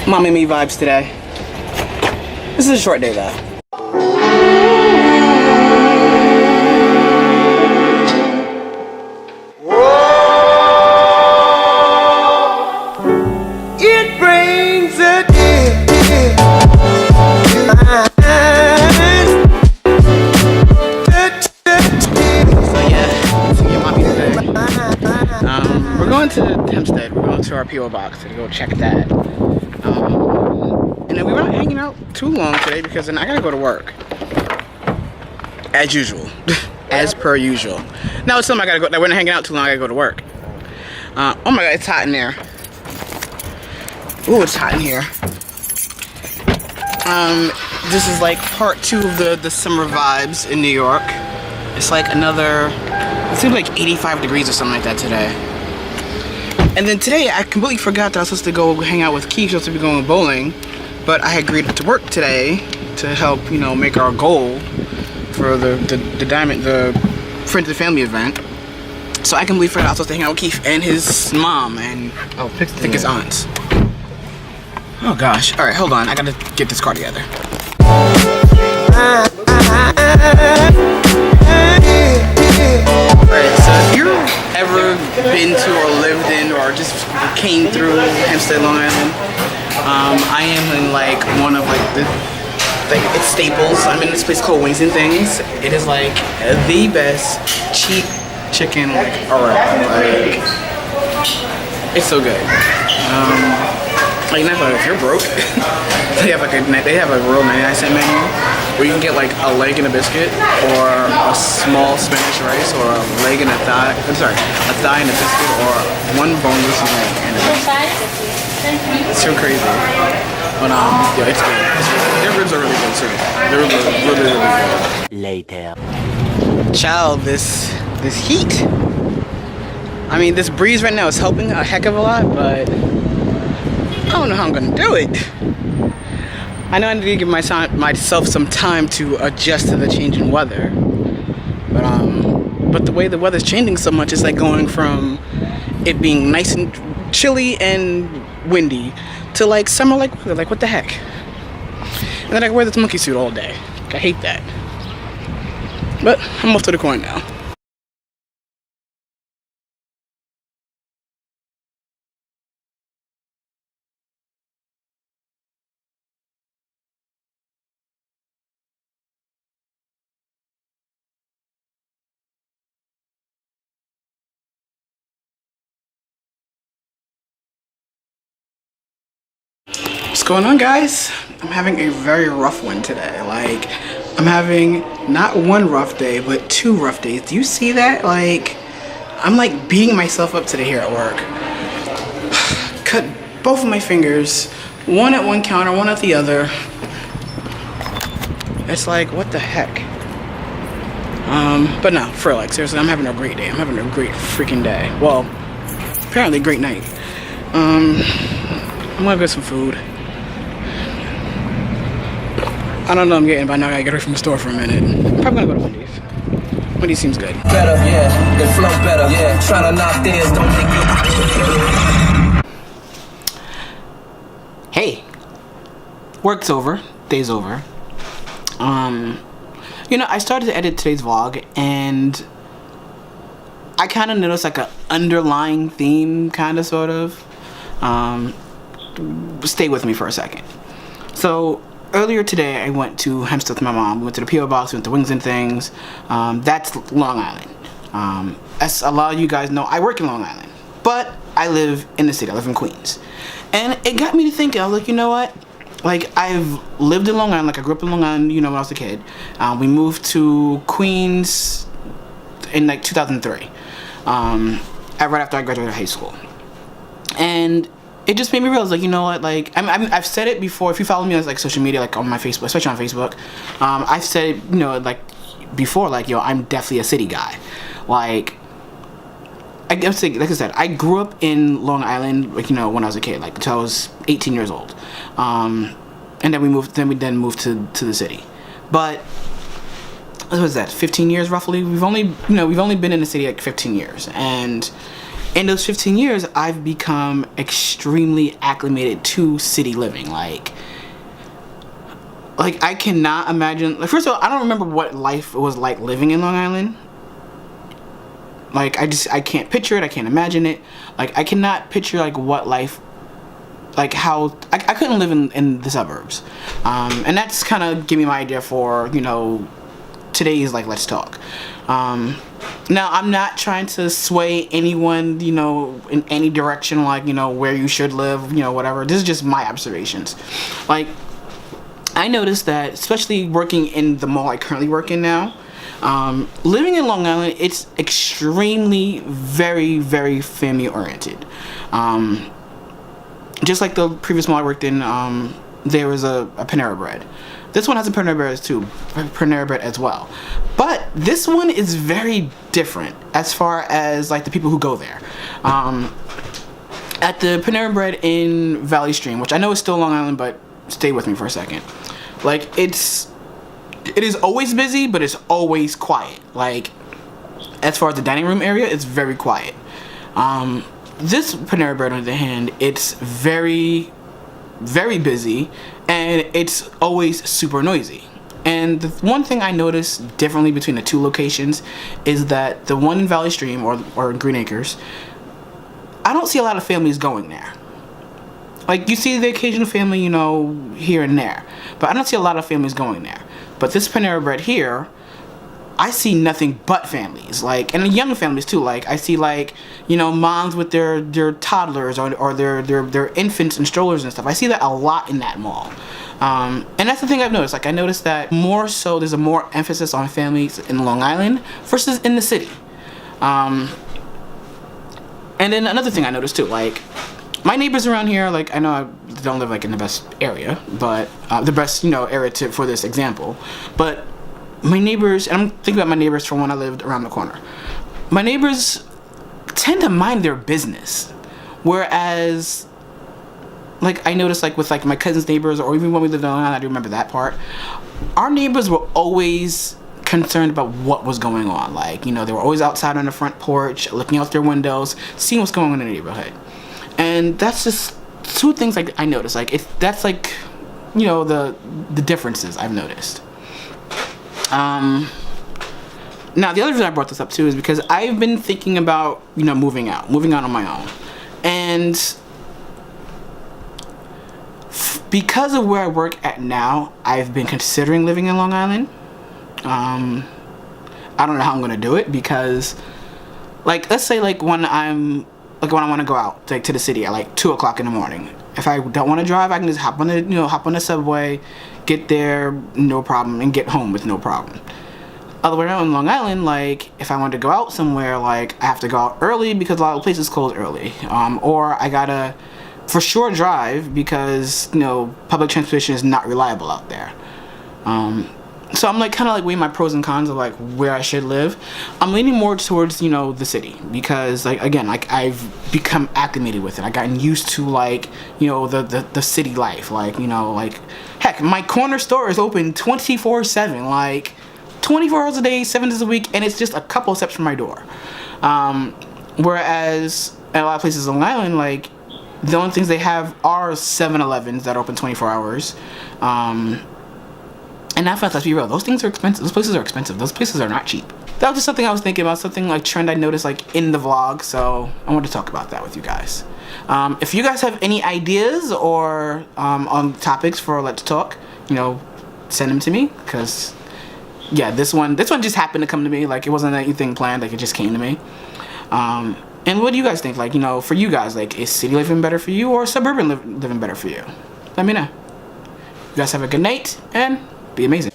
Mom and me vibes today. This is a short day though. It brings a we're going to Hempstead. We're going to our P.O. box to go check that. And then we were not hanging out too long today because then I gotta go to work. As usual. As per usual. Now it's something I gotta go. We're not hanging out too long, I gotta go to work. Oh my god, it's hot in there. Ooh, it's hot in here. This is like part 2 of the summer vibes in New York. It's like another, it seems like 85 degrees or something like that today. And then today, I completely forgot that I was supposed to go hang out with Keith. I was supposed to be going bowling. But I agreed to work today to help, you know, make our goal for the Friends of the Family event. So I completely forgot I was supposed to hang out with Keith and his mom and I think his aunts. Oh gosh. Alright, hold on. I gotta get this car together. Alright, so if you've ever been to or lived in or just came through Hempstead, Long Island, I am in like one of like it's Staples. I'm in this place called Wings and Things. It is like the best cheap chicken like around. Like it's so good. Like if you're broke, they have a real 99-cent menu where you can get like a leg and a biscuit, or a small Spanish rice, or a leg and a thigh. I'm sorry, a thigh and a biscuit, or one boneless leg and a biscuit. It's so crazy. But yeah, it's good. Their ribs are really good too. They're really good. Later. Child, this heat. I mean, this breeze right now is helping a heck of a lot, but I don't know how I'm gonna do it. I know I need to give myself some time to adjust to the changing weather. But the way the weather's changing so much, it's like going from it being nice and chilly and windy to like summer like weather. Like what the heck? And then I can wear this monkey suit all day. I hate that. But I'm off to the coin now. What's going on, guys? I'm having a very rough one today. Like, I'm having not one rough day, but 2 rough days. Do you see that? Like, I'm like beating myself up today here at work. Cut both of my fingers, one at one counter, one at the other. It's like, what the heck? But no, for like, seriously, I'm having a great day. I'm having a great freaking day. Well, apparently great night. I'm gonna get some food. I don't know what I'm getting, but I know I gotta get away from the store for a minute. I'm probably gonna go to Wendy's. Wendy's seems good. better, yeah. They flow better, yeah. Trying to knock theirs, don't make you. Hey, work's over, day's over. You know, I started to edit today's vlog, and I kind of noticed like an underlying theme, kind of, sort of. Stay with me for a second. So earlier today, I went to Hempstead with my mom. We went to the P.O. box, we went to Wings and Things. That's Long Island. As a lot of you guys know, I work in Long Island, but I live in the city. I live in Queens. And it got me to thinking. I was like, you know what? Like, I've lived in Long Island. Like, I grew up in Long Island, you know, when I was a kid. We moved to Queens in, like, 2003. Right after I graduated high school. And it just made me realize, like, you know what, like, I've said it before. If you follow me on, like, social media, like, on my Facebook, especially on Facebook, I've said it, you know, like, before, like, yo, I'm definitely a city guy. Like, like I said, I grew up in Long Island, like, you know, when I was a kid, like, until I was 18 years old. And then we moved to the city. But what was that, 15 years roughly? We've only been in the city like 15 years. And in those 15 years, I've become extremely acclimated to city living. Like I cannot imagine. Like, first of all, I don't remember what life was like living in Long Island. Like, I can't picture it. I can't imagine it. Like, I cannot picture like what life, like how I couldn't live in the suburbs. And that's kind of give me my idea for, you know, today's like Let's Talk. Now, I'm not trying to sway anyone, you know, in any direction, like, you know, where you should live, you know, whatever. This is just my observations. Like, I noticed that, especially working in the mall I currently work in now, living in Long Island, it's extremely, very, very family oriented. Just like the previous mall I worked in, there was a Panera Bread. This one has a Panera Bread as well. But this one is very different as far as like the people who go there. At the Panera Bread in Valley Stream, which I know is still Long Island, but stay with me for a second. Like, it is always busy, but it's always quiet. Like, as far as the dining room area, it's very quiet. This Panera Bread, on the other hand, it's very, very busy, and it's always super noisy. And the one thing I noticed differently between the two locations is that the one in Valley Stream or Green Acres, I don't see a lot of families going there. Like, you see the occasional family, you know, here and there, but I don't see a lot of families going there. But this Panera Bread here, I see nothing but families, like, and young families too. Like, I see, like, you know, moms with their toddlers or their infants and strollers and stuff. I see that a lot in that mall. And that's the thing I've noticed. Like, I noticed that more so there's a more emphasis on families in Long Island versus in the city. And then another thing I noticed too, like, my neighbors around here, like, I know I don't live like in the best area, but the best, you know, area for this example, but my neighbors, and I'm thinking about my neighbors from when I lived around the corner. My neighbors tend to mind their business, whereas, like, I noticed, like, with like my cousin's neighbors, or even when we lived in Long Island, I do remember that part. Our neighbors were always concerned about what was going on. Like, you know, they were always outside on the front porch, looking out their windows, seeing what's going on in the neighborhood. And that's just two things like I noticed. Like, that's like, you know, the differences I've noticed. Now, the other reason I brought this up too is because I've been thinking about, you know, moving out on my own. And because of where I work at now, I've been considering living in Long Island. I don't know how I'm gonna do it because, like, let's say like when I want to go out, like, to the city at like 2 o'clock in the morning. If I don't want to drive, I can just hop on the subway, get there, no problem, and get home with no problem. Other way around in Long Island, like, if I want to go out somewhere, like, I have to go out early because a lot of places close early, or I gotta for sure drive because, you know, public transportation is not reliable out there. So I'm like kind of like weighing my pros and cons of like where I should live. I'm leaning more towards, you know, the city because, like, again, like, I've become acclimated with it. I've gotten used to, like, you know, the city life. Like, you know, like, heck, my corner store is open 24/7, like 24 hours a day, 7 days a week, and it's just a couple of steps from my door. Whereas at a lot of places on Long Island, like, the only things they have are 7-Elevens that are open 24 hours. And now, let's be real, those things are expensive. Those places are expensive. Those places are not cheap. That was just something I was thinking about, something like trend I noticed like in the vlog, so I wanted to talk about that with you guys. If you guys have any ideas or on topics for Let's Talk, you know, send them to me, because yeah, this one just happened to come to me. Like, it wasn't anything planned, like, it just came to me. And what do you guys think? Like, you know, for you guys, like, is city living better for you or suburban living better for you? Let me know. You guys have a good night and be amazing.